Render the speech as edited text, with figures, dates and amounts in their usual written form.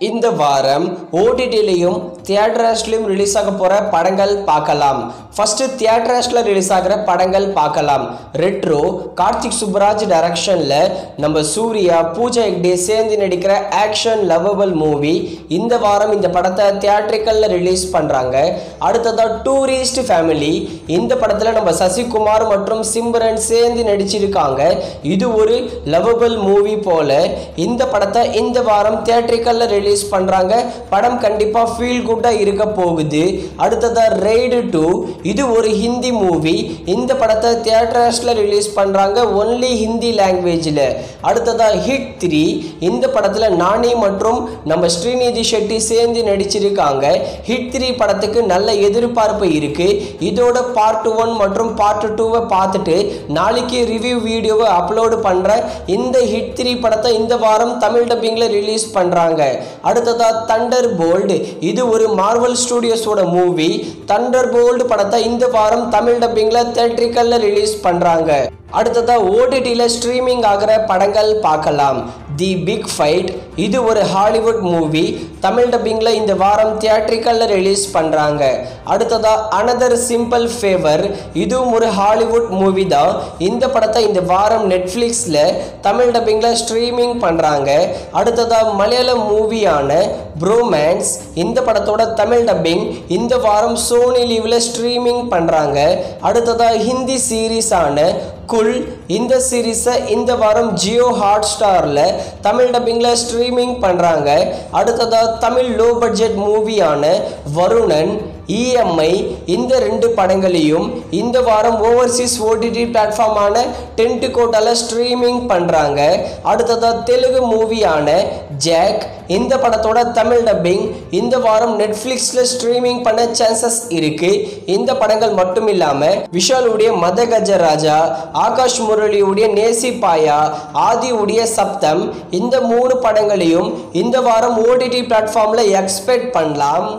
இந்த வாரம் ஓடிடிலையும் தியேட்டர்ஸ்லையும் ரிலீஸ் ஆக போகிற படங்கள் பார்க்கலாம். ஃபஸ்ட்டு தியேட்டர்ஸில் ரிலீஸ் ஆகிற படங்கள் பார்க்கலாம். ரெட்ரோ கார்த்திக் சுப்ராஜ் டைரக்ஷனில் நம்ம சூர்யா பூஜா ஹெக்டே சேர்ந்து நடிக்கிற ஆக்ஷன் லவ்வபிள் மூவி இந்த வாரம் இந்த படத்தை தியேட்ரிக்கலில் ரிலீஸ் பண்ணுறாங்க. அடுத்ததாக டூரிஸ்ட் ஃபேமிலி இந்த படத்தில் நம்ம சசிகுமார் மற்றும் சிம்ரன் சேர்ந்து நடிச்சிருக்காங்க. இது ஒரு லவ்வபிள் மூவி போல. இந்த படத்தை இந்த வாரம் தியேட்ரிக்கலில் ரிலீஸ் பண்றாங்க. படம் கண்டிப்பா ஃபீல் குட்டா இருக்க போகுது. அடுத்ததா ரெய்டு 2 இது ஒரு ஹிந்தி மூவி. இந்த படத்தை தியேட்டர்ஸ்ல ரிலீஸ் பண்றாங்க ஒன்லி ஹிந்தி லாங்குவேஜ்ல. அடுத்ததா ஹிட் 3 இந்த படத்துல நானி மற்றும் நம்ம ஸ்ரீநிதி ஷெட்டி சேர்ந்து நடிச்சிருக்காங்க. ஹிட் 3 படத்துக்கு நல்ல எதிர்பார்ப்பு இருக்கு. இதோட பார்ட் 1 மற்றும் பார்ட் 2 பார்த்துட்டு நாளைக்கு ரிவ்யூ வீடியோவை அப்லோட் பண்றேன். இந்த ஹிட் 3 படத்தை இந்த வாரம் தமிழ் டப்பிங்ல ரிலீஸ் பண்றாங்க. அடுத்ததா தண்டர்போல்ட் இது ஒரு மார்வல் ஸ்டுடியோஸோட மூவி. தண்டர்போல்ட் படத்தை இந்த வாரம் தமிழ் டப்பிங்ல தியேட்ரிக்கல்ல ரிலீஸ் பண்றாங்க. அடுத்ததா ஓடிடியில் ஸ்ட்ரீமிங் ஆகிற படங்கள் பார்க்கலாம். தி பிக் ஃபைட் இது ஒரு ஹாலிவுட் மூவி. தமிழ் டப்பிங்கில் இந்த வாரம் தியேட்ரிக்கலில் ரிலீஸ் பண்ணுறாங்க. அடுத்ததா அனதர் சிம்பிள் ஃபேவர் இதுவும் ஒரு ஹாலிவுட் மூவி தான். இந்த படத்தை இந்த வாரம் நெட்ஃப்ளிக்ஸில் தமிழ் டப்பிங்கில் ஸ்ட்ரீமிங் பண்ணுறாங்க. அடுத்ததா மலையாளம் மூவியான ப்ரோமேன்ஸ் இந்த படத்தோட தமிழ் டப்பிங் இந்த வாரம் சோனி லீவில் ஸ்ட்ரீமிங் பண்ணுறாங்க. அடுத்ததா ஹிந்தி சீரீஸான குல் இந்த சீரீஸை இந்த வாரம் ஜியோ ஹாட் ஸ்டாரில் தமிழ் டப்பிங்கில் ஸ்ட்ரீமிங் பண்ணுறாங்க. அடுத்ததாக தமிழ் லோ பட்ஜெட் மூவியான வருணன் இஎம்ஐ இந்த 2 படங்களையும் இந்த வாரம் ஓவர்சீஸ் ஓடிடி பிளாட்ஃபார்மான டென்டிகோட்டால ஸ்ட்ரீமிங் பண்ணுறாங்க. அடுத்ததாக தெலுங்கு மூவியான ஜாக் இந்த படத்தோட தமிழ் டப்பிங் இந்த வாரம் நெட்ஃப்ளிக்ஸில் ஸ்ட்ரீமிங் பண்ண சான்சஸ் இருக்கு. இந்த படங்கள் மட்டும் இல்லாமல் விஷாலுடைய மத கஜராஜா, ஆகாஷ் முரளியுடைய நேசி பாயா, ஆதியுடைய சப்தம் இந்த 3 படங்களையும் இந்த வாரம் ஓடிடி பிளாட்ஃபார்மில் எக்ஸ்பெக்ட் பண்ணலாம்.